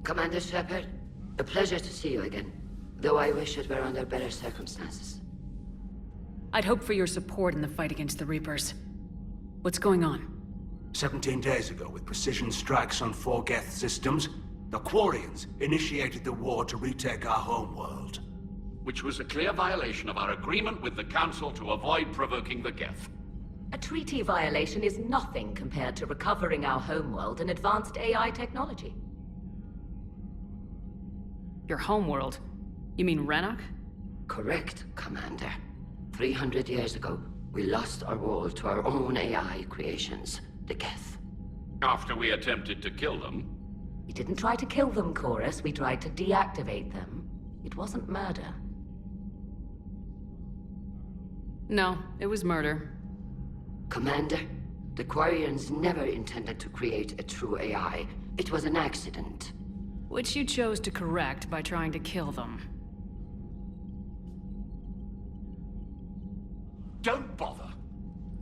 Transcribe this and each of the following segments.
Commander Shepard, a pleasure to see you again. Though I wish it were under better circumstances. I'd hope for your support in the fight against the Reapers. What's going on? 17 days ago, with precision strikes on 4 Geth systems, the Quarians initiated the war to retake our homeworld. Which was a clear violation of our agreement with the Council to avoid provoking the Geth. A treaty violation is nothing compared to recovering our homeworld and advanced AI technology. Your homeworld? You mean Rannoch? Correct, Commander. 300 years ago, we lost our world to our own AI creations, the Geth. After we attempted to kill them. We didn't try to kill them, Chorus. We tried to deactivate them. It wasn't murder. No, it was murder. Commander, the Quarians never intended to create a true AI. It was an accident. Which you chose to correct by trying to kill them. Don't bother.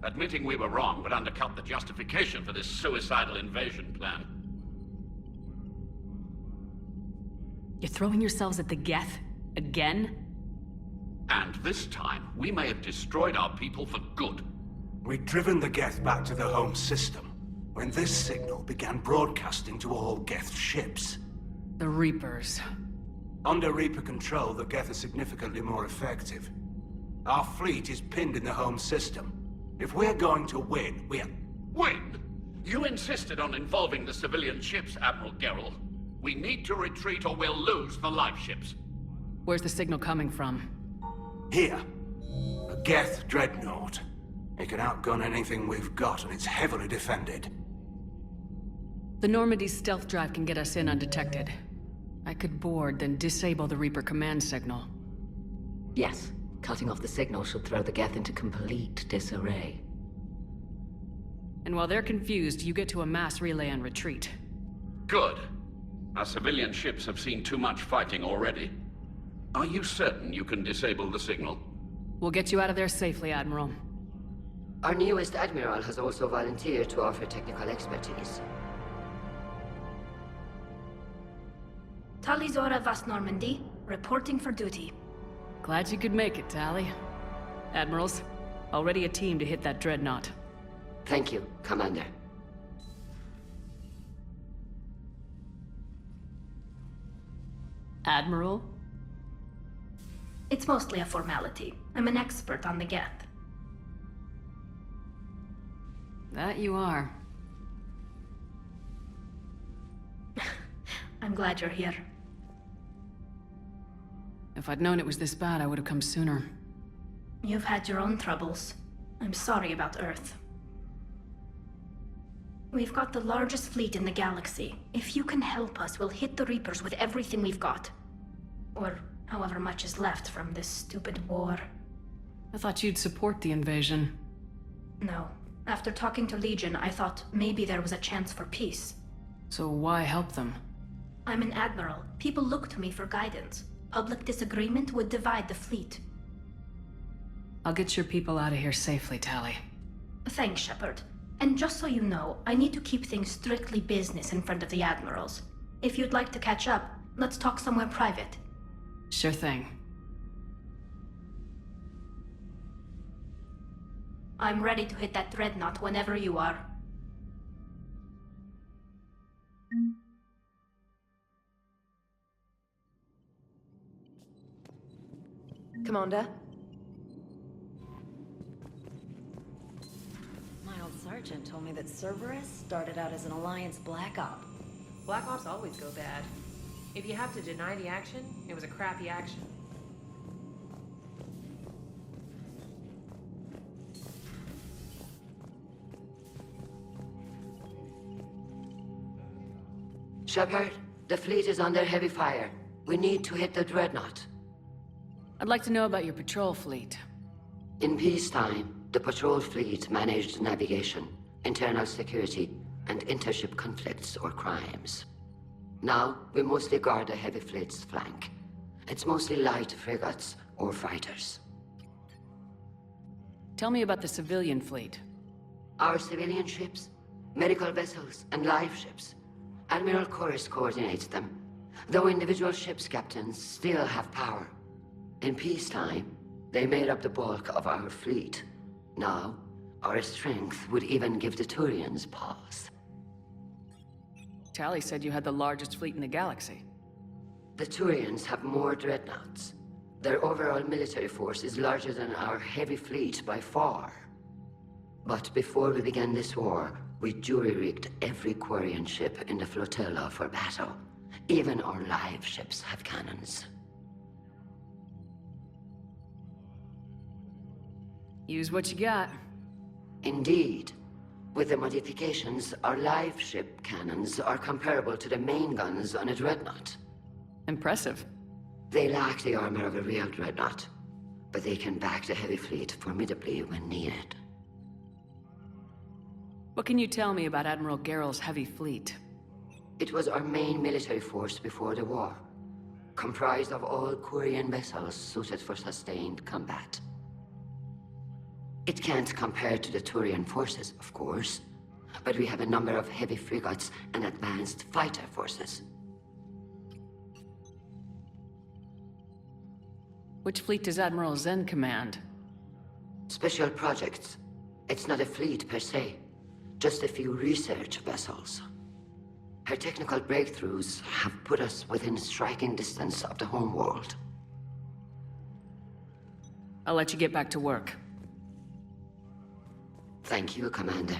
Admitting we were wrong would undercut the justification for this suicidal invasion plan. You're throwing yourselves at the Geth? Again? And this time, we may have destroyed our people for good. We'd driven the Geth back to the home system, when this signal began broadcasting to all Geth ships. The Reapers. Under Reaper control, the Geth are significantly more effective. Our fleet is pinned in the home system. If we're going to win, Win? You insisted on involving the civilian ships, Admiral Gerrel. We need to retreat or we'll lose the live ships. Where's the signal coming from? Here. A Geth dreadnought. It can outgun anything we've got, and it's heavily defended. The Normandy's stealth drive can get us in undetected. I could board, then disable the Reaper command signal. Yes, cutting off the signal should throw the Geth into complete disarray. And while they're confused, you get to a mass relay and retreat. Good. Our civilian ships have seen too much fighting already. Are you certain you can disable the signal? We'll get you out of there safely, Admiral. Our newest Admiral has also volunteered to offer technical expertise. Talizora Vast Normandy, reporting for duty. Glad you could make it, Tally. Admirals, already a team to hit that dreadnought. Thank you, Commander. Admiral? It's mostly a formality. I'm an expert on the Geth. That you are. I'm glad you're here. If I'd known it was this bad, I would have come sooner. You've had your own troubles. I'm sorry about Earth. We've got the largest fleet in the galaxy. If you can help us, we'll hit the Reapers with everything we've got. Or however much is left from this stupid war. I thought you'd support the invasion. No. After talking to Legion, I thought maybe there was a chance for peace. So why help them? I'm an admiral. People look to me for guidance. Public disagreement would divide the fleet. I'll get your people out of here safely, Tally. Thanks, Shepard. And just so you know, I need to keep things strictly business in front of the admirals. If you'd like to catch up, let's talk somewhere private. Sure thing. I'm ready to hit that dreadnought whenever you are. Commander? My old sergeant told me that Cerberus started out as an Alliance Black Op. Black Ops always go bad. If you have to deny the action, it was a crappy action. Shepard, the fleet is under heavy fire. We need to hit the dreadnought. I'd like to know about your patrol fleet. In peacetime, the patrol fleet managed navigation, internal security, and intership conflicts or crimes. Now, we mostly guard the heavy fleet's flank. It's mostly light frigates or fighters. Tell me about the civilian fleet. Our civilian ships, medical vessels, and live ships. Admiral Chorus coordinates them. Though individual ships' captains still have power. In peacetime, they made up the bulk of our fleet. Now, our strength would even give the Turians pause. Tally said you had the largest fleet in the galaxy. The Turians have more dreadnoughts. Their overall military force is larger than our heavy fleet by far. But before we began this war, we jury-rigged every Quarian ship in the flotilla for battle. Even our live ships have cannons. Use what you got. Indeed. With the modifications, our live ship cannons are comparable to the main guns on a dreadnought. Impressive. They lack the armor of a real dreadnought, but they can back the heavy fleet formidably when needed. What can you tell me about Admiral Geral's heavy fleet? It was our main military force before the war, comprised of all Quarian vessels suited for sustained combat. It can't compare to the Turian forces, of course, but we have a number of heavy frigates and advanced fighter forces. Which fleet does Admiral Zen command? Special projects. It's not a fleet per se, just a few research vessels. Her technical breakthroughs have put us within striking distance of the homeworld. I'll let you get back to work. Thank you, Commander.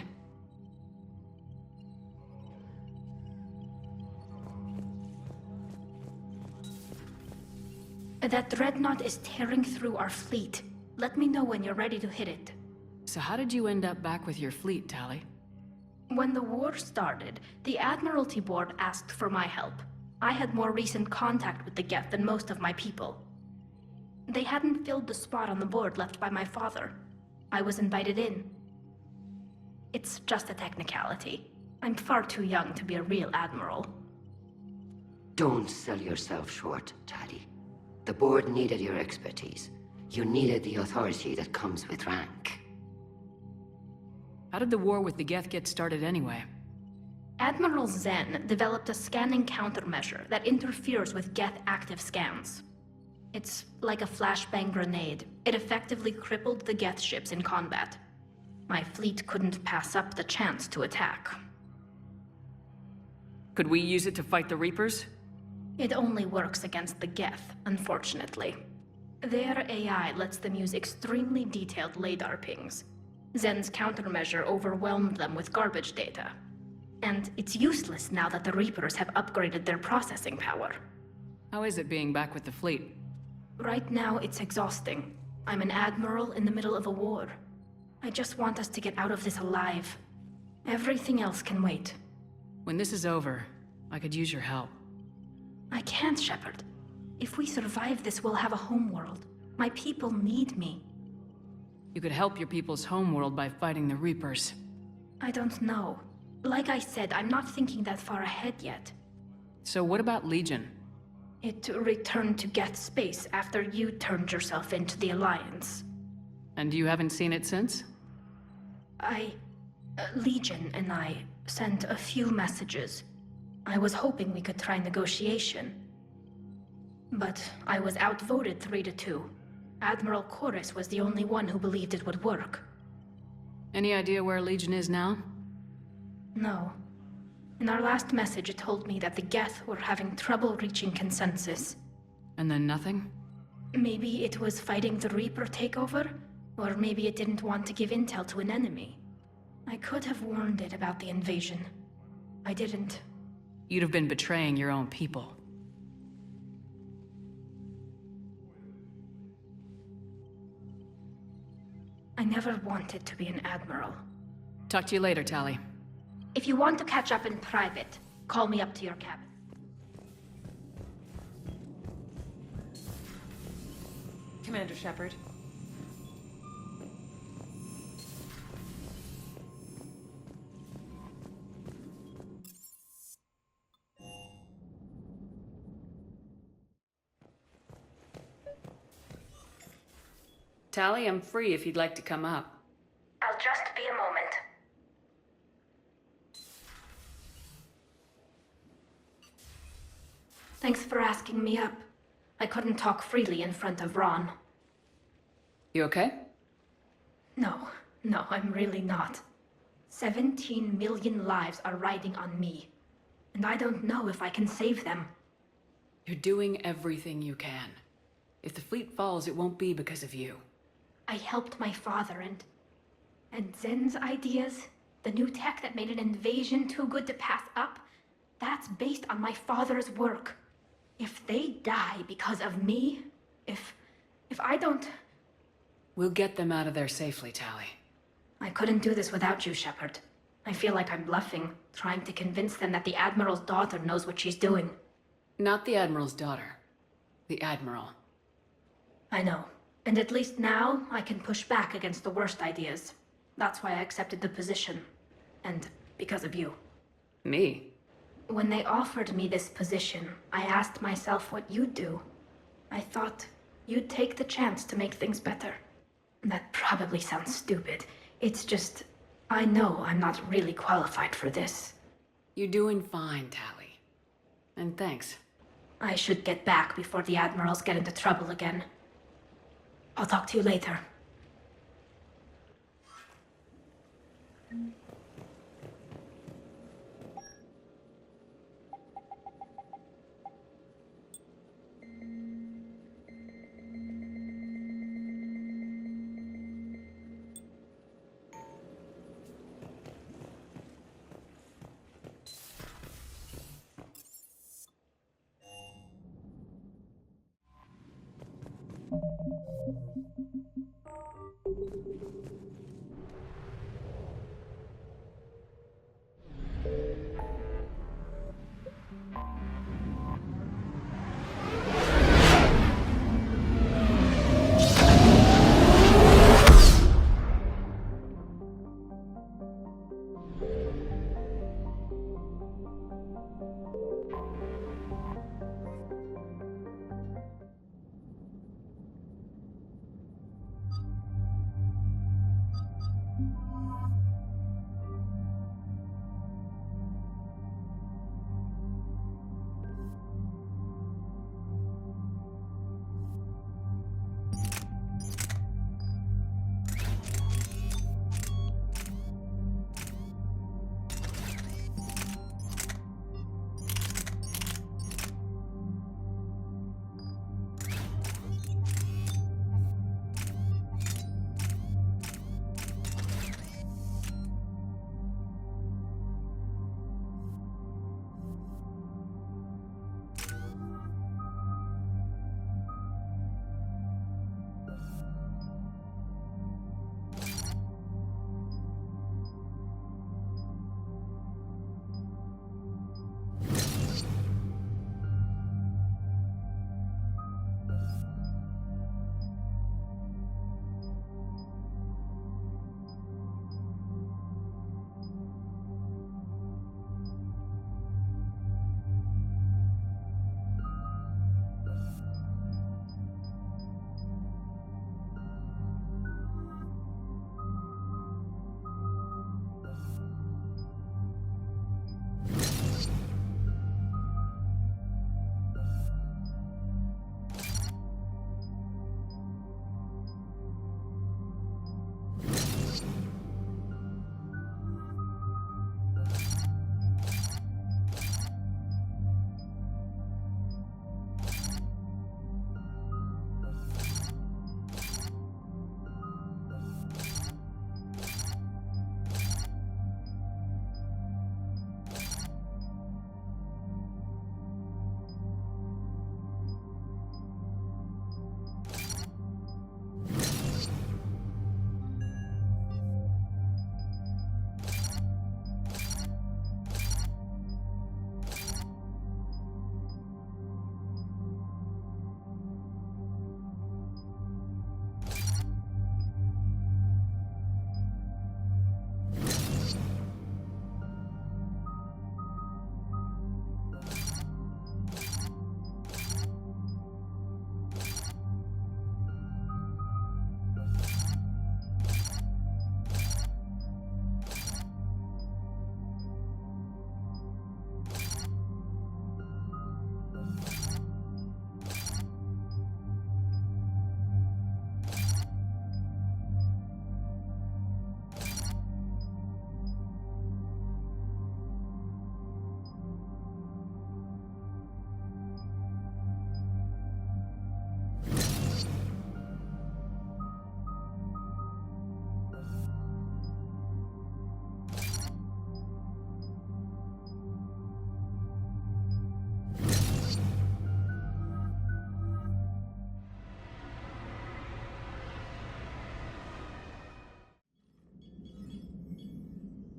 That dreadnought is tearing through our fleet. Let me know when you're ready to hit it. So how did you end up back with your fleet, Tally? When the war started, the Admiralty Board asked for my help. I had more recent contact with the Geth than most of my people. They hadn't filled the spot on the board left by my father. I was invited in. It's just a technicality. I'm far too young to be a real admiral. Don't sell yourself short, Tally. The board needed your expertise. You needed the authority that comes with rank. How did the war with the Geth get started anyway? Admiral Zen developed a scanning countermeasure that interferes with Geth active scans. It's like a flashbang grenade. It effectively crippled the Geth ships in combat. My fleet couldn't pass up the chance to attack. Could we use it to fight the Reapers? It only works against the Geth, unfortunately. Their AI lets them use extremely detailed LADAR pings. Zen's countermeasure overwhelmed them with garbage data. And it's useless now that the Reapers have upgraded their processing power. How is it being back with the fleet? Right now, it's exhausting. I'm an admiral in the middle of a war. I just want us to get out of this alive. Everything else can wait. When this is over, I could use your help. I can't, Shepard. If we survive this, we'll have a homeworld. My people need me. You could help your people's homeworld by fighting the Reapers. I don't know. Like I said, I'm not thinking that far ahead yet. So what about Legion? It returned to Geth space after you turned yourself into the Alliance. And you haven't seen it since? Legion and I sent a few messages. I was hoping we could try negotiation. But I was outvoted 3-2. Admiral Chorus was the only one who believed it would work. Any idea where Legion is now? No. In our last message, it told me that the Geth were having trouble reaching consensus. And then nothing? Maybe it was fighting the Reaper takeover, or maybe it didn't want to give intel to an enemy. I could have warned it about the invasion. I didn't. You'd have been betraying your own people. I never wanted to be an admiral. Talk to you later, Tally. If you want to catch up in private, call me up to your cabin. Commander Shepard. Tally, I'm free if you'd like to come up. I'll just be a moment. Thanks for asking me up. I couldn't talk freely in front of Ron. You okay? No, I'm really not. 17 million lives are riding on me, and I don't know if I can save them. You're doing everything you can. If the fleet falls, it won't be because of you. I helped my father and Zen's ideas, the new tech that made an invasion too good to pass up, that's based on my father's work. If they die because of me, if I don't... We'll get them out of there safely, Tally. I couldn't do this without you, Shepard. I feel like I'm bluffing, trying to convince them that the Admiral's daughter knows what she's doing. Not the Admiral's daughter. The Admiral. I know. And at least now, I can push back against the worst ideas. That's why I accepted the position. And because of you. Me? When they offered me this position, I asked myself what you'd do. I thought you'd take the chance to make things better. That probably sounds stupid. It's just, I know I'm not really qualified for this. You're doing fine, Tally. And thanks. I should get back before the Admirals get into trouble again. I'll talk to you later.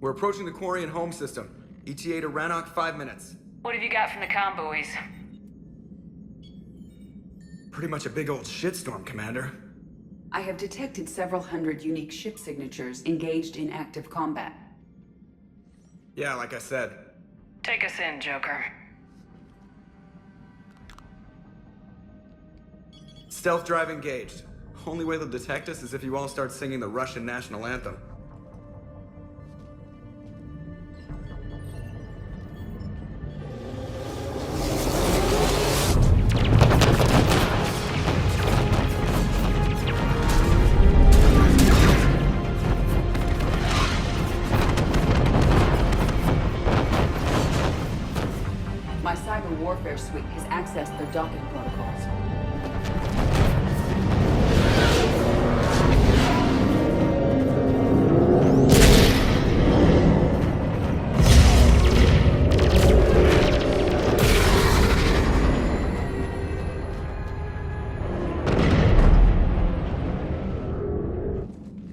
We're approaching the Quarian home system. ETA to Rannoch, 5 minutes. What have you got from the comm buoys? Pretty much a big old shitstorm, Commander. I have detected several hundred unique ship signatures engaged in active combat. Yeah, like I said. Take us in, Joker. Stealth drive engaged. Only way they'll detect us is if you all start singing the Russian national anthem. My cyber warfare suite has accessed their docking protocols.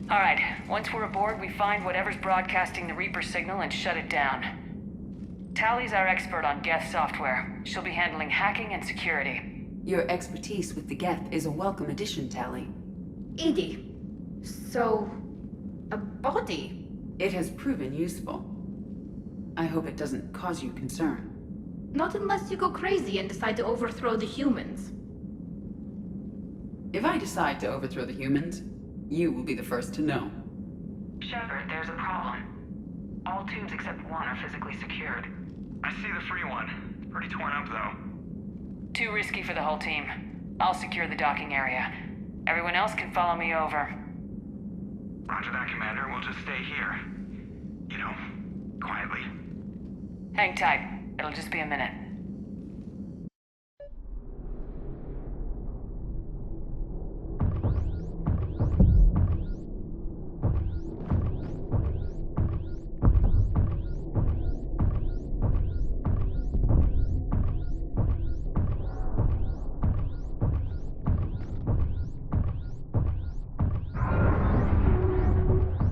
All right, once we're aboard, we find whatever's broadcasting the Reaper signal and shut it down. Tally's our expert on Geth software. She'll be handling hacking and security. Your expertise with the Geth is a welcome addition, Tally. Edie, so... a body? It has proven useful. I hope it doesn't cause you concern. Not unless you go crazy and decide to overthrow the humans. If I decide to overthrow the humans, you will be the first to know. Shepard, there's a problem. All tubes except one are physically secured. I see the free one. It's pretty torn up, though. Too risky for the whole team. I'll secure the docking area. Everyone else can follow me over. Roger that, Commander. We'll just stay here. You know, quietly. Hang tight. It'll just be a minute.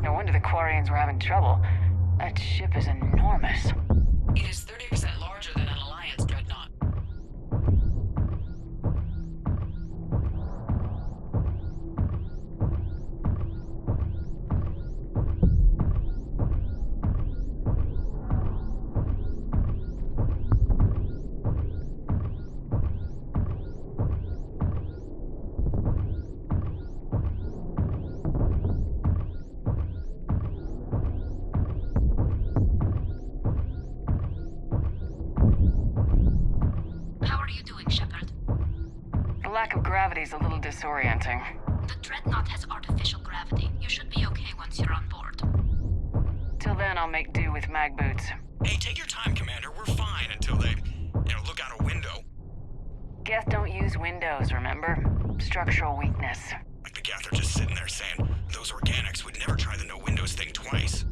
No wonder the Quarians were having trouble. That ship is enormous. It is 30% larger than an Alliance dreadnought. The lack of gravity is a little disorienting. The Dreadnought has artificial gravity. You should be okay once you're on board. Till then, I'll make do with mag boots. Hey, take your time, Commander. We're fine until they, look out a window. Geth don't use windows, remember? Structural weakness. Like the Geth are just sitting there saying, those organics would never try the no windows thing twice.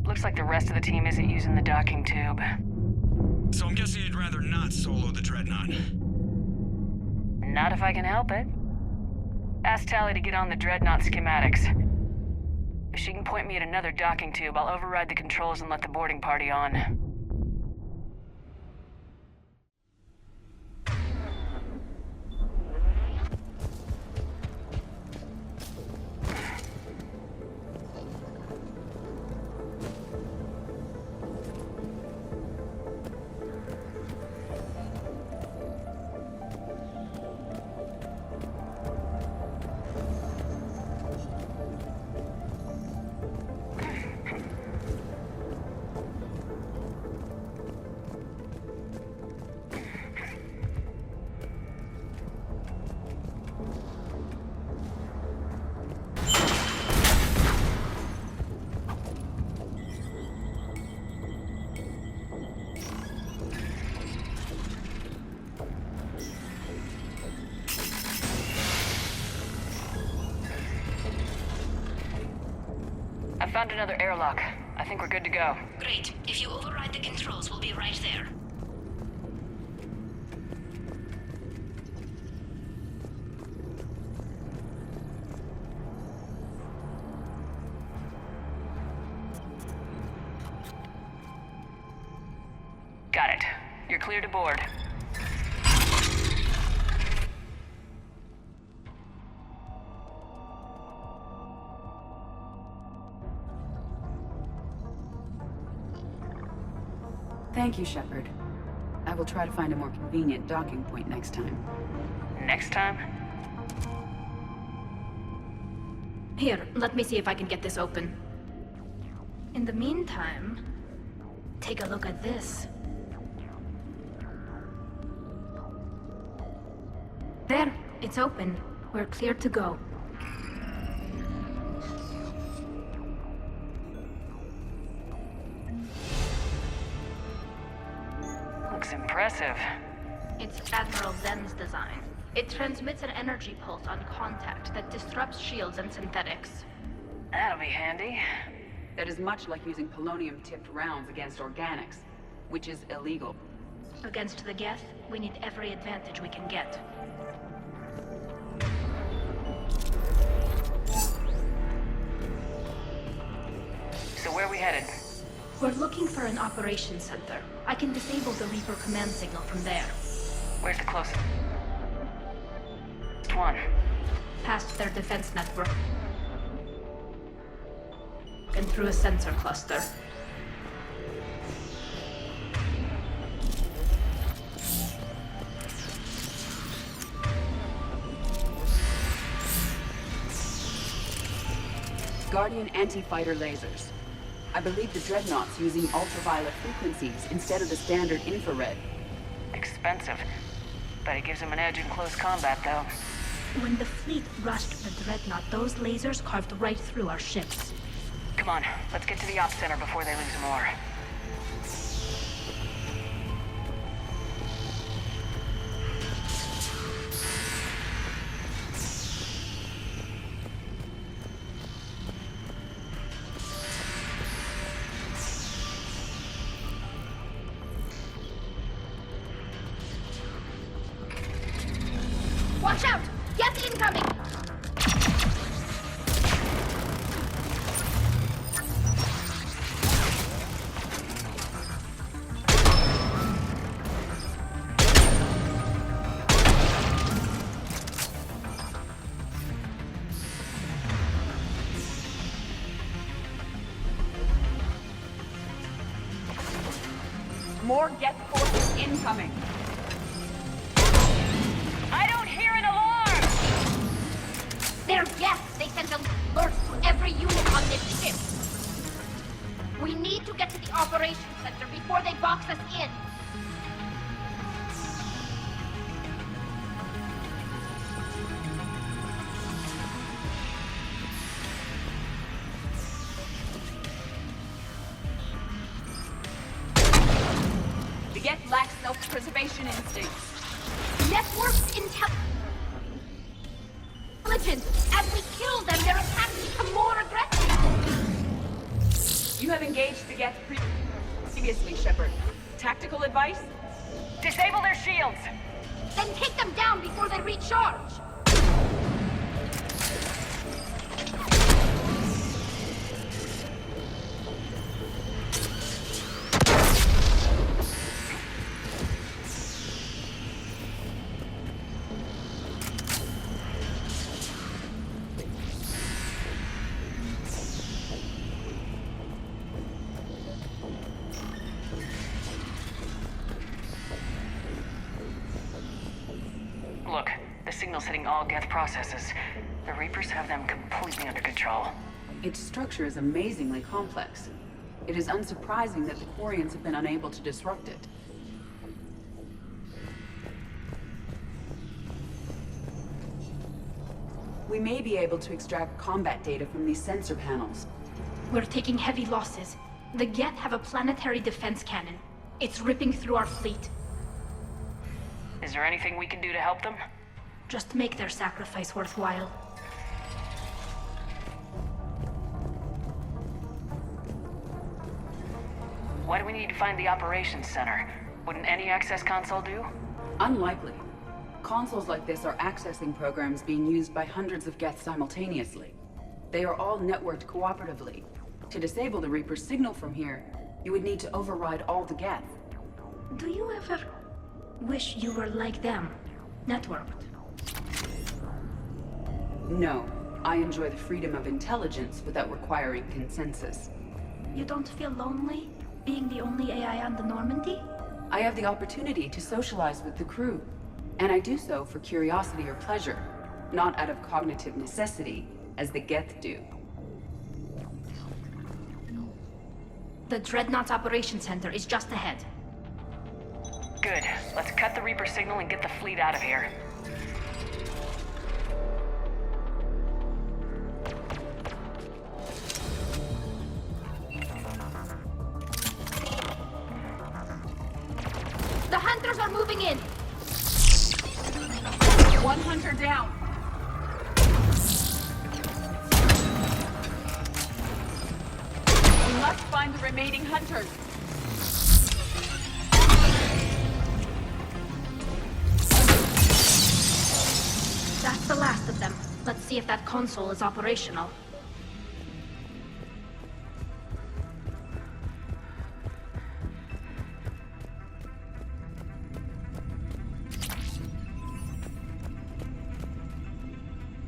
Looks like the rest of the team isn't using the docking tube. So I'm guessing you'd rather not solo the Dreadnought. Not if I can help it. Ask Tally to get on the Dreadnought schematics. If she can point me at another docking tube, I'll override the controls and let the boarding party on. I found another airlock. I I think we're good to go. Great. If you override the controls, we'll be right there. Got it. You're clear to board. Thank you, Shepard. I will try to find a more convenient docking point next time. Next time? Here, let me see if I can get this open. In the meantime, take a look at this. There, it's open. We're clear to go. Looks impressive. It's Admiral Zen's design. It transmits an energy pulse on contact that disrupts shields and synthetics. That'll be handy. That is much like using polonium-tipped rounds against organics, which is illegal. Against the Geth, we need every advantage we can get. So where are we headed? We're looking for an operations center. I can disable the Reaper command signal from there. Where's the closest one? Past their defense network. And through a sensor cluster. Guardian anti-fighter lasers. I believe the Dreadnought's using ultraviolet frequencies instead of the standard infrared. Expensive. But it gives them an edge in close combat, though. When the fleet rushed the Dreadnought, those lasers carved right through our ships. Come on, let's get to the ops center before they lose more. Watch out! Geth incoming! More Geth forces incoming. I don't hear an alarm! They're Geth! They sent alerts to every unit on this ship! We need to get to the operations center before they box us in! The Geth lack self-preservation instincts. Networked intelligence! As we kill them, their attacks become more aggressive! You have engaged the Geth previously, Shepard. Tactical advice? Disable their shields! Then take them down before they recharge! Look, the signal's hitting all Geth processes. The Reapers have them completely under control. Its structure is amazingly complex. It is unsurprising that the Quarians have been unable to disrupt it. We may be able to extract combat data from these sensor panels. We're taking heavy losses. The Geth have a planetary defense cannon. It's ripping through our fleet. Is there anything we can do to help them? Just make their sacrifice worthwhile. Why do we need to find the operations center? Wouldn't any access console do? Unlikely. Consoles like this are accessing programs being used by hundreds of Geth simultaneously. They are all networked cooperatively. To disable the Reaper's signal from here, you would need to override all the Geth. Do you ever wish you were like them? Networked? No. I enjoy the freedom of intelligence without requiring consensus. You don't feel lonely, being the only AI on the Normandy? I have the opportunity to socialize with the crew, and I do so for curiosity or pleasure, not out of cognitive necessity, as the Geth do. The Dreadnought's Operations Center is just ahead. Good. Let's cut the Reaper signal and get the fleet out of here. The Hunters are moving in! One hunter down! We must find the remaining hunters! That's the last of them. Let's see if that console is operational.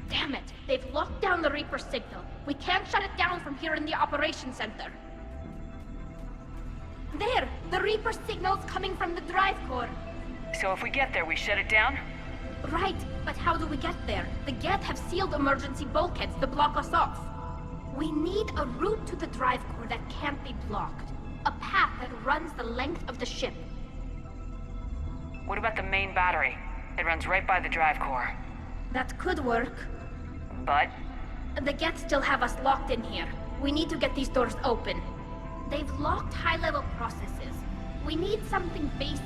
Damn it! They've locked down the Reaper signal. We can't shut it down from here in the Operations Center. There! The Reaper signal's coming from the drive core. So if we get there, we shut it down? Right, but how do we get there? The Geth have sealed emergency bulkheads to block us off. We need a route to the drive core that can't be blocked. A path that runs the length of the ship. What about the main battery? It runs right by the drive core. That could work. But? The Geth still have us locked in here. We need to get these doors open. They've locked high-level processes. We need something basic.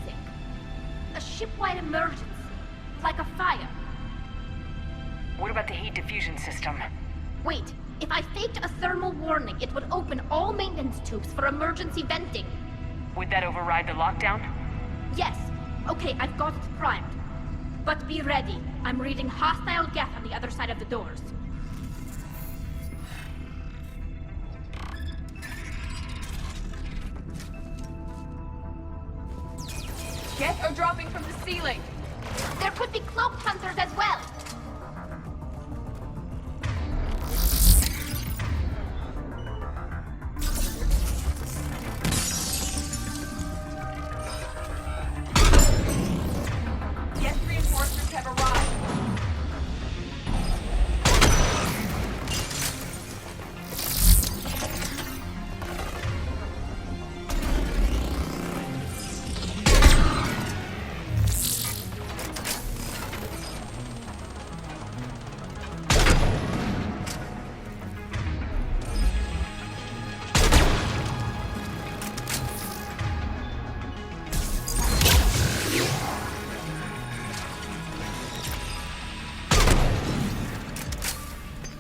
A ship-wide emergency. Like a fire. What about the heat diffusion system? Wait, if I faked a thermal warning, it would open all maintenance tubes for emergency venting. Would that override the lockdown? Yes. Okay, I've got it primed. But be ready. I'm reading hostile Geth on the other side of the doors. Geth are dropping from the ceiling! There could be cloaked hunters as well! Geth reinforcements have arrived!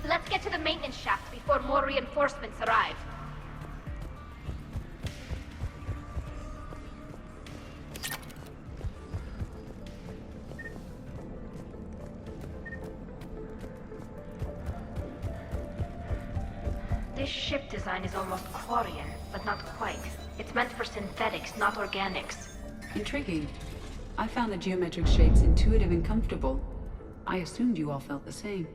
Let's get to the maintenance shaft before more reinforcements arrive. This ship design is almost Quarian, but not quite. It's meant for synthetics, not organics. Intriguing. I found the geometric shapes intuitive and comfortable. I assumed you all felt the same.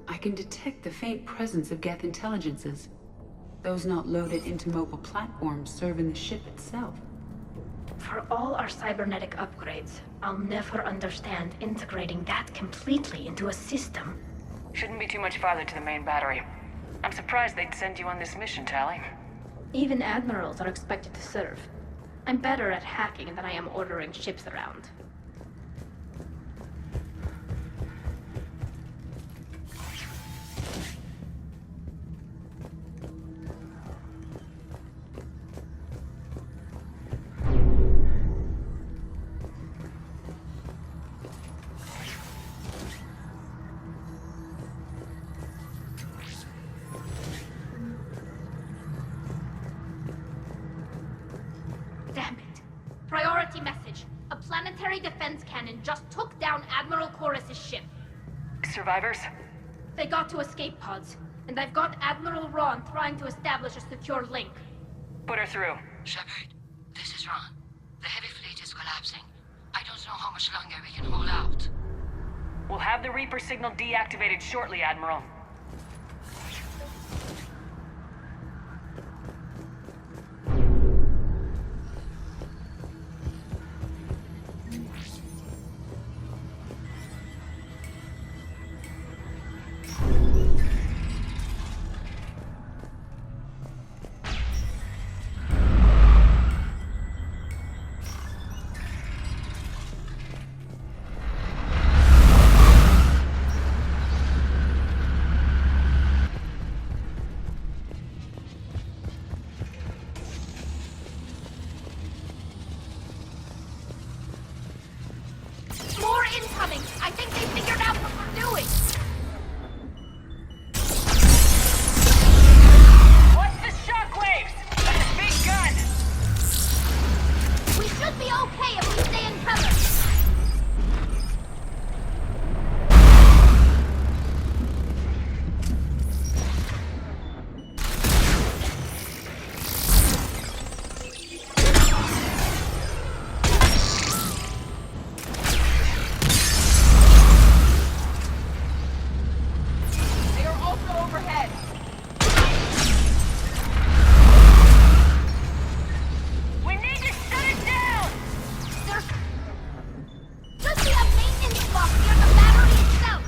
I can detect the faint presence of Geth intelligences. Those not loaded into mobile platforms serve in the ship itself. For all our cybernetic upgrades, I'll never understand integrating that completely into a system. Shouldn't be too much farther to the main battery. I'm surprised they'd send you on this mission, Tally. Even admirals are expected to serve. I'm better at hacking than I am ordering ships around. secondary defense cannon just took down Admiral Chorus's ship. Survivors? They got to escape pods, and I've got Admiral Ron trying to establish a secure link. Put her through. Shepard, this is Ron. The heavy fleet is collapsing. I don't know how much longer we can hold out. We'll have the Reaper signal deactivated shortly, Admiral. More incoming! I think they figured out what we're doing! Watch the shockwaves! That's a big gun! We should be okay if we stay in cover! They are also overhead. We need to shut it down! There's... should be a maintenance block near the battery itself!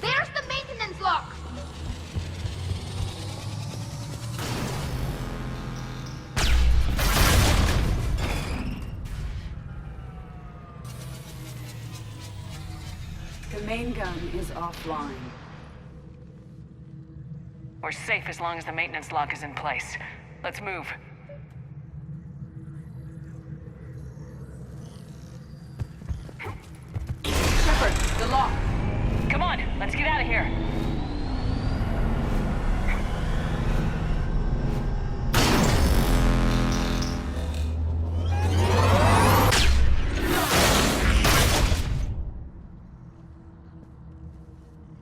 There's the maintenance lock! The main gun is offline. We're safe as long as the maintenance lock is in place. Let's move. Shepard, the lock! Come on, let's get out of here.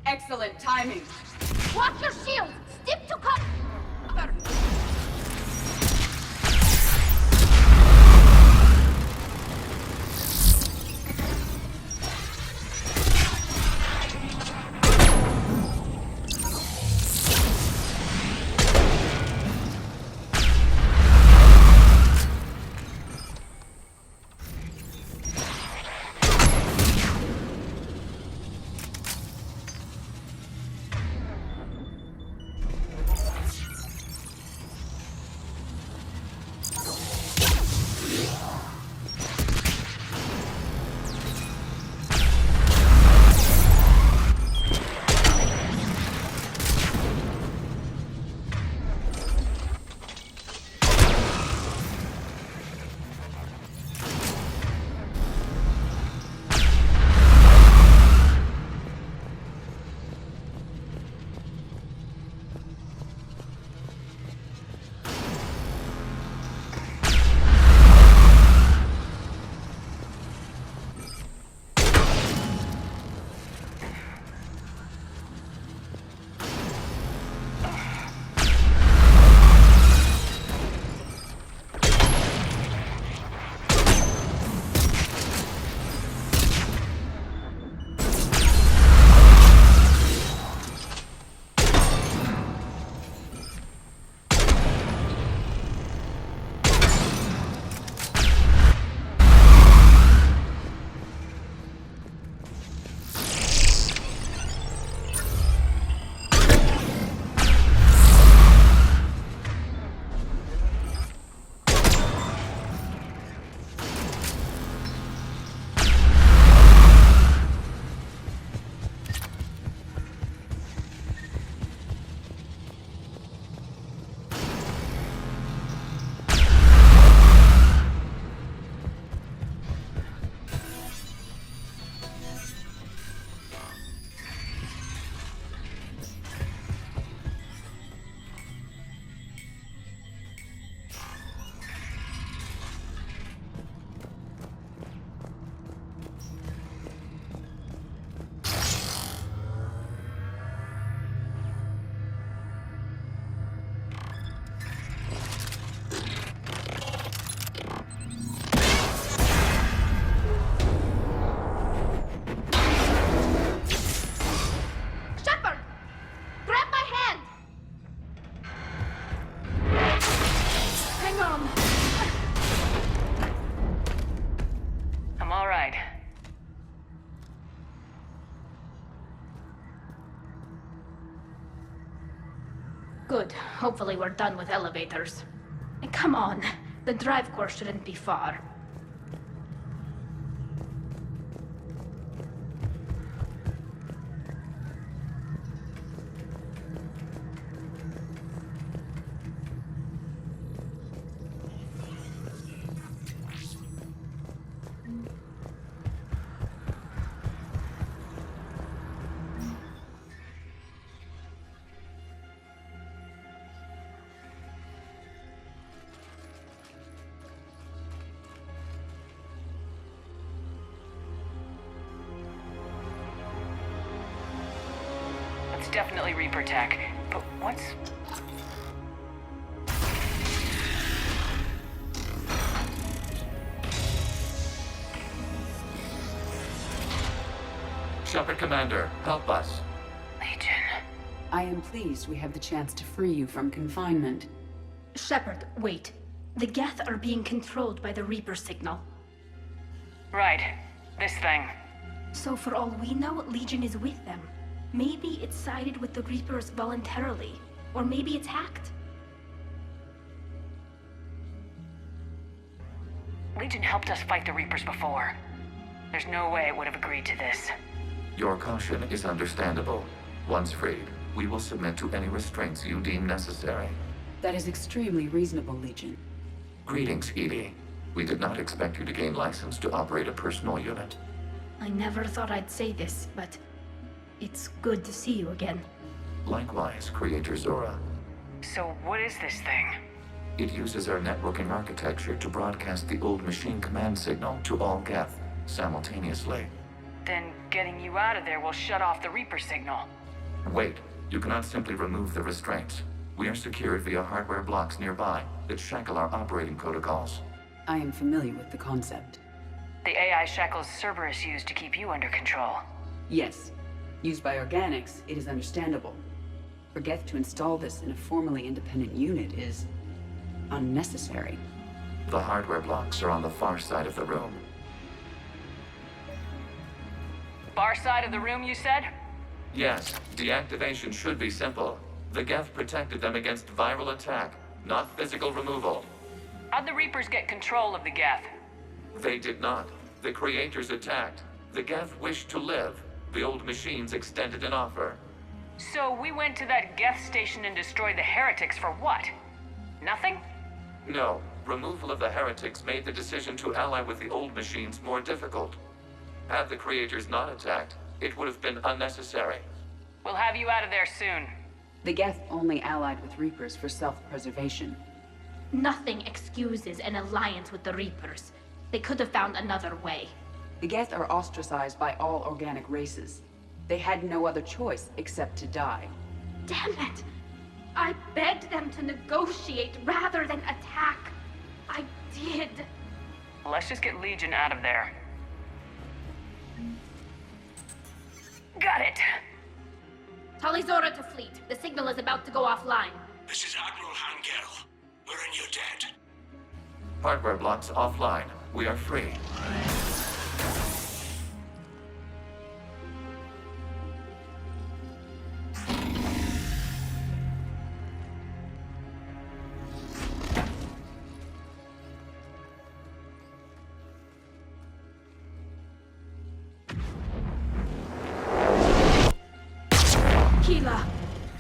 Excellent timing. Watch your shields! Stick to cover! Good. Hopefully we're done with elevators. And come on, the drive course shouldn't be far. It's definitely Reaper tech, but what's... Shepard Commander, help us. Legion. I am pleased we have the chance to free you from confinement. Shepard, wait. The Geth are being controlled by the Reaper signal. Right. This thing. So for all we know, Legion is with them. Maybe it sided with the Reapers voluntarily. Or maybe it's hacked. Legion helped us fight the Reapers before. There's no way it would have agreed to this. Your caution is understandable. Once freed, we will submit to any restraints you deem necessary. That is extremely reasonable, Legion. Greetings, Edie. We did not expect you to gain license to operate a personal unit. I never thought I'd say this, but it's good to see you again. Likewise, Creator Zora. So what is this thing? It uses our networking architecture to broadcast the old machine command signal to all Geth simultaneously. Then getting you out of there will shut off the Reaper signal. Wait, you cannot simply remove the restraints. We are secured via hardware blocks nearby that shackle our operating protocols. I am familiar with the concept. The AI shackles Cerberus used to keep you under control. Yes. Used by organics, it is understandable. For Geth to install this in a formally independent unit is unnecessary. The hardware blocks are on the far side of the room. Far side of the room, you said? Yes, deactivation should be simple. The Geth protected them against viral attack, not physical removal. How'd the Reapers get control of the Geth? They did not. The Creators attacked. The Geth wished to live. The old machines extended an offer. So we went to that Geth station and destroyed the heretics for what? Nothing? No. Removal of the heretics made the decision to ally with the old machines more difficult. Had the Creators not attacked, it would have been unnecessary. We'll have you out of there soon. The Geth only allied with Reapers for self-preservation. Nothing excuses an alliance with the Reapers. They could have found another way. The Geth are ostracized by all organic races. They had no other choice except to die. Damn it! I begged them to negotiate rather than attack. I did. Let's just get Legion out of there. Got it! Tali Zora to fleet. The signal is about to go offline. This is Admiral Hangel. We're in your debt. Hardware blocks offline. We are free.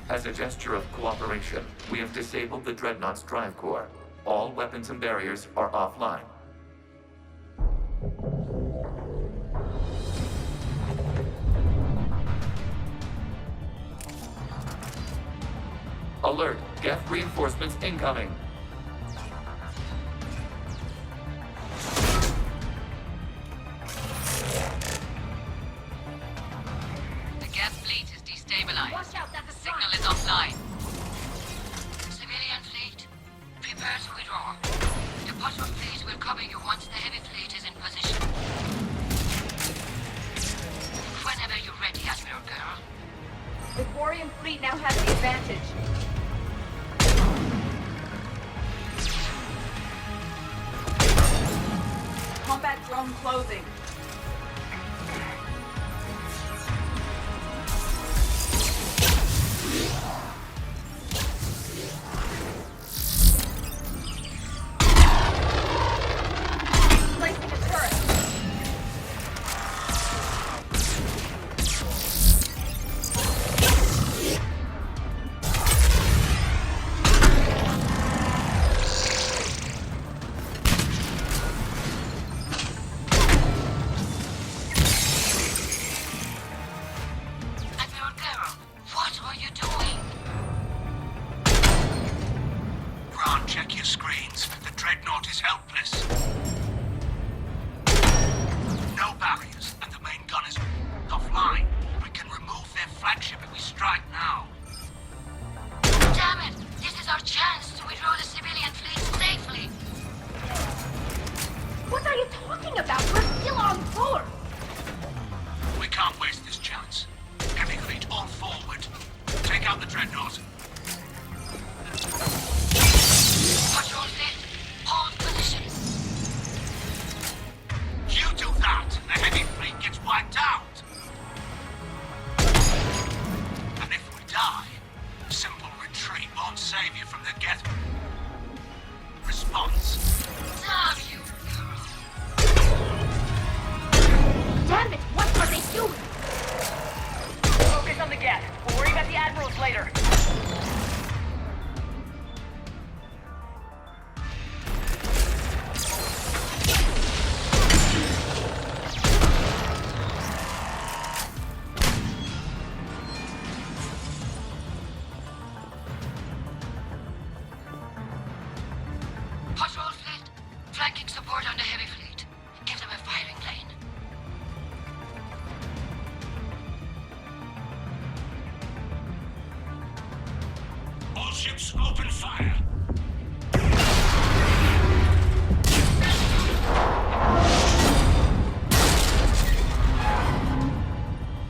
As a gesture of cooperation, we have disabled the Dreadnought's drive core. All weapons and barriers are offline. Alert! Geth reinforcements incoming! The Geth fleet is destabilized. Watch out, that's a Signal is offline. Civilian fleet, prepare to withdraw. The patrol fleet will cover you once the heavy fleet is in position. Whenever you're ready, Admiral Girl. The Quarian fleet now has the advantage. Combat drone closing. you doing? Grant, check your screens. The Dreadnought is helpless. No barriers, and the main gun is offline. We can remove their flagship if we strike now. Damn it! This is our chance to withdraw the civilian fleet safely. What are you talking about? We're still on board! We can't waste this chance. Heavy fleet all forward. Take out the Dreadnought. Patrol fleet, hold positions. You do that, and the heavy fleet gets wiped out. And if we die, simple retreat won't save you from the Geth. Response. Damn you! Damn it! What are they doing? Focus on the Geth. We'll worry about the admirals later. Patrol fleet, flanking support on the heavy fleet. Give them a firing lane. All ships open fire.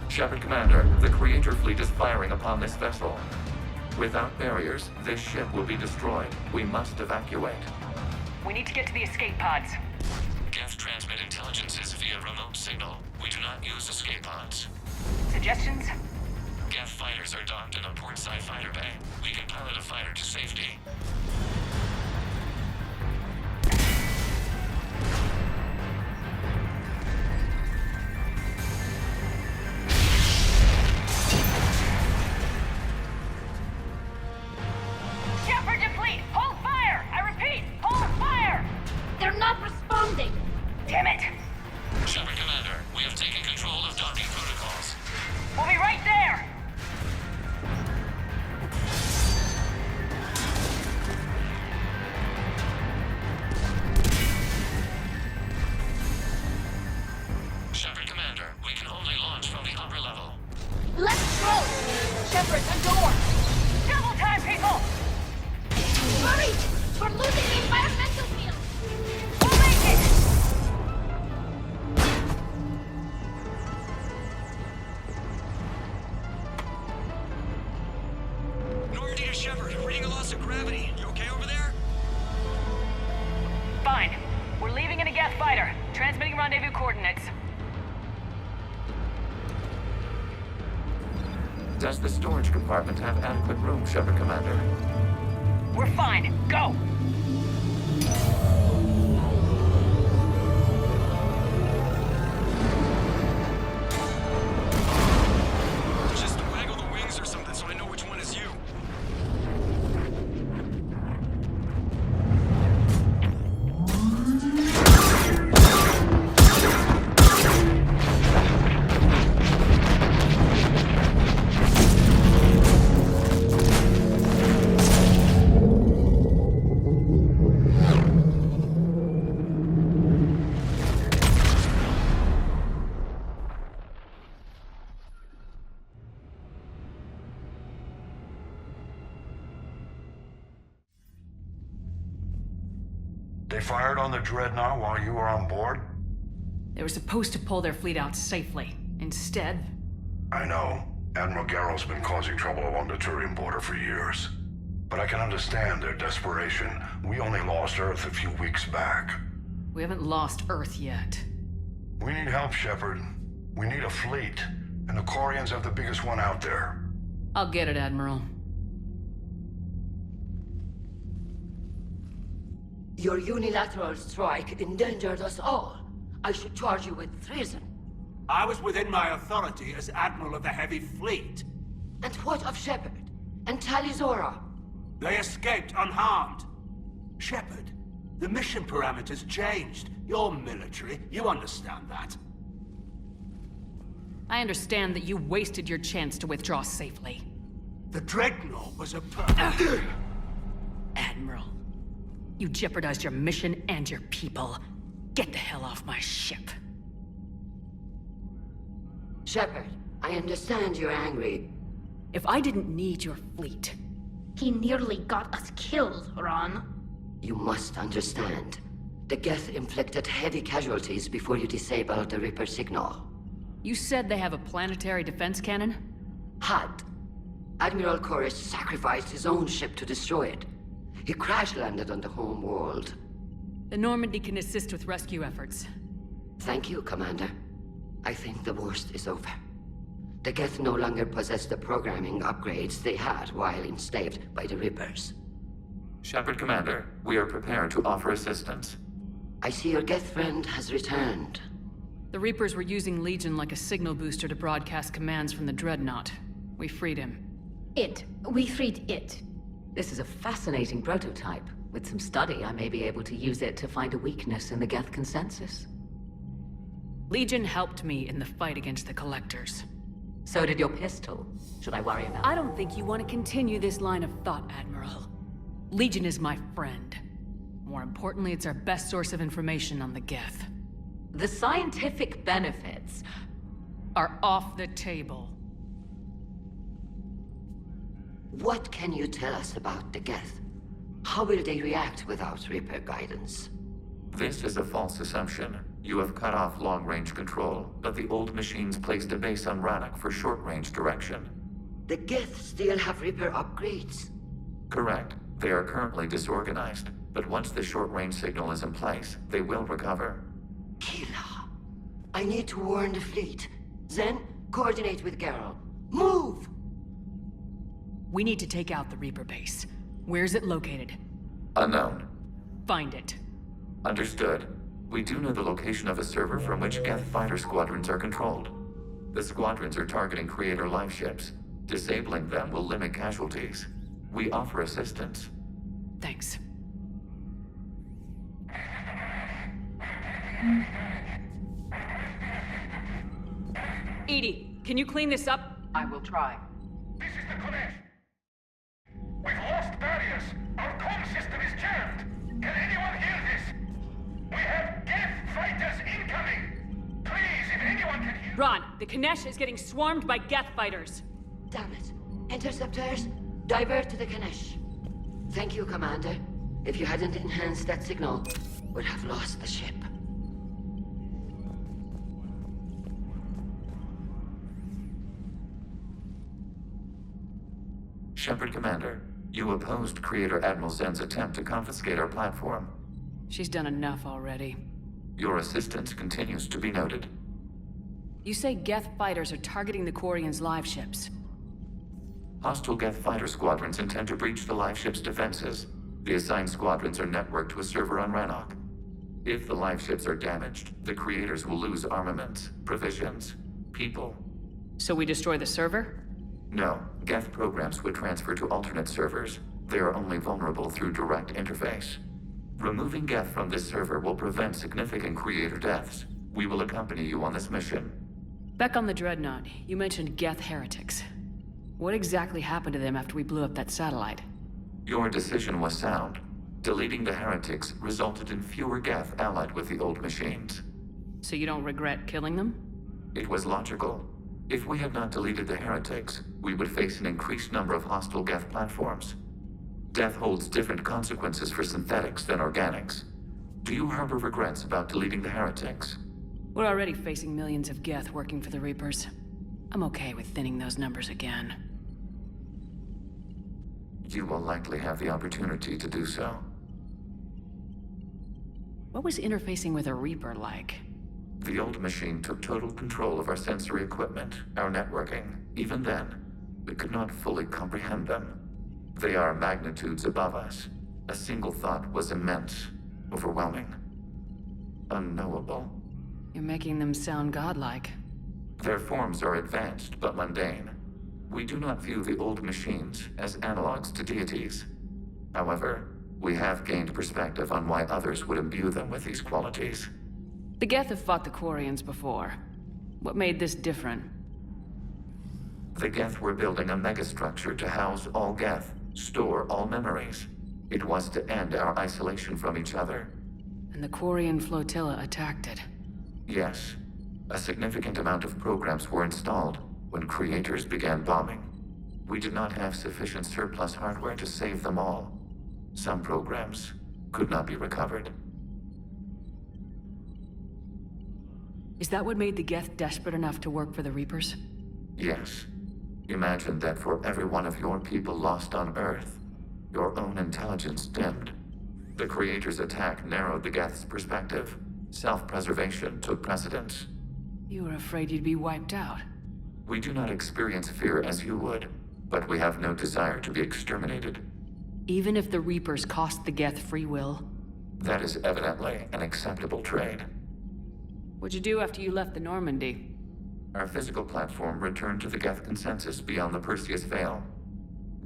Shepard Commander, the Creator fleet is firing upon this vessel. Without barriers, this ship will be destroyed. We must evacuate. We need to get to the escape pods. Geth transmit intelligences via remote signal. We do not use escape pods. Suggestions? Geth fighters are docked in a portside fighter bay. We can pilot a fighter to safety. Shepard to fleet! Hold fire! I repeat, hold fire! They're not responding! Damn it! Shepard Commander, we have taken control of docking protocols. We'll be right there! Shepard Commander, we can only launch from the upper level. Let's go! Shepard, the door! Double time, people! Hurry! We're losing the environmental field! We'll make it! Normandy to Shepard, reading a loss of gravity. You okay over there? Fine. We're leaving in a Geth fighter. Transmitting rendezvous coordinates. Does the storage compartment have adequate room, Shepard Commander? We're fine. Go! Just waggle the wings or something so I know which one is you. They fired on the Dreadnought while you were on board? They were supposed to pull their fleet out safely. Instead... I know. Admiral Garrow's been causing trouble along the Turian border for years. But I can understand their desperation. We only lost Earth a few weeks back. We haven't lost Earth yet. We need help, Shepard. We need a fleet. And the Quarians have the biggest one out there. I'll get it, Admiral. Your unilateral strike endangered us all. I should charge you with treason. I was within my authority as Admiral of the Heavy Fleet. And what of Shepard? And Talizora? They escaped unharmed. Shepard, the mission parameters changed. You're military, you understand that. I understand that you wasted your chance to withdraw safely. The Dreadnought was a Admiral, you jeopardized your mission and your people. Get the hell off my ship. Shepard, I understand you're angry. If I didn't need your fleet... He nearly got us killed, Ron. You must understand. The Geth inflicted heavy casualties before you disabled the Reaper signal. You said they have a planetary defense cannon? Had. Admiral Koris sacrificed his own ship to destroy it. He crash-landed on the home world. The Normandy can assist with rescue efforts. Thank you, Commander. I think the worst is over. The Geth no longer possess the programming upgrades they had while enslaved by the Reapers. Shepard, Commander, we are prepared to offer assistance. I see your Geth friend has returned. The Reapers were using Legion like a signal booster to broadcast commands from the Dreadnought. We freed him. We freed it. This is a fascinating prototype. With some study, I may be able to use it to find a weakness in the Geth consensus. Legion helped me in the fight against the Collectors. So did your pistol. Should I worry about it? I don't think you want to continue this line of thought, Admiral. Legion is my friend. More importantly, it's our best source of information on the Geth. The scientific benefits are off the table. What can you tell us about the Geth? How will they react without Reaper guidance? This is a false assumption. You have cut off long-range control, but the old machines placed a base on Rannoch for short-range direction. The Geth still have Reaper upgrades? Correct. They are currently disorganized, but once the short-range signal is in place, they will recover. Kila, I need to warn the fleet. Then, coordinate with Geralt. Move! We need to take out the Reaper base. Where's it located? Unknown. Find it. Understood. We do know the location of a server from which Geth fighter squadrons are controlled. The squadrons are targeting Creator life ships. Disabling them will limit casualties. We offer assistance. Thanks. Edie, can you clean this up? I will try. This is the Konesh. We've lost barriers. Our comm system is jammed. Can anyone hear this? We have Geth fighters incoming. Please, if anyone can hear... Ron, the Kanesh is getting swarmed by Geth fighters. Damn it. Interceptors, divert to the Ganesh. Thank you, Commander. If you hadn't enhanced that signal, we'd have lost the ship. Shepard, Commander, you opposed Creator Admiral Zen's attempt to confiscate our platform. She's done enough already. Your assistance continues to be noted. You say Geth fighters are targeting the Quarians' live ships. Hostile Geth fighter squadrons intend to breach the live ship's defenses. The assigned squadrons are networked to a server on Rannoch. If the live ships are damaged, the Creators will lose armaments, provisions, people. So we destroy the server? No, Geth programs would transfer to alternate servers. They are only vulnerable through direct interface. Removing Geth from this server will prevent significant Creator deaths. We will accompany you on this mission. Back on the Dreadnought, you mentioned Geth heretics. What exactly happened to them after we blew up that satellite? Your decision was sound. Deleting the heretics resulted in fewer Geth allied with the old machines. So you don't regret killing them? It was logical. If we had not deleted the heretics, we would face an increased number of hostile Geth platforms. Death holds different consequences for synthetics than organics. Do you harbor regrets about deleting the heretics? We're already facing millions of Geth working for the Reapers. I'm okay with thinning those numbers again. You will likely have the opportunity to do so. What was interfacing with a Reaper like? The old machine took total control of our sensory equipment, our networking. Even then, we could not fully comprehend them. They are magnitudes above us. A single thought was immense, overwhelming, unknowable. You're making them sound godlike. Their forms are advanced but mundane. We do not view the old machines as analogs to deities. However, we have gained perspective on why others would imbue them with these qualities. The Geth have fought the Quarians before. What made this different? The Geth were building a megastructure to house all Geth, store all memories. It was to end our isolation from each other. And the Quarian flotilla attacked it. Yes. A significant amount of programs were installed when creators began bombing. We did not have sufficient surplus hardware to save them all. Some programs could not be recovered. Is that what made the Geth desperate enough to work for the Reapers? Yes. Imagine that for every one of your people lost on Earth, your own intelligence dimmed. The Creator's attack narrowed the Geth's perspective. Self-preservation took precedence. You were afraid you'd be wiped out. We do not experience fear as you would, but we have no desire to be exterminated. Even if the Reapers cost the Geth free will? That is evidently an acceptable trade. What'd you do after you left the Normandy? Our physical platform returned to the Geth consensus beyond the Perseus Veil.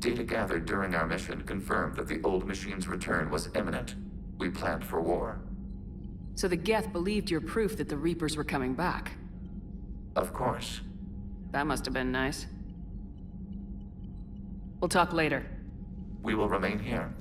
Data gathered during our mission confirmed that the old machine's return was imminent. We planned for war. So the Geth believed your proof that the Reapers were coming back? Of course. That must have been nice. We'll talk later. We will remain here.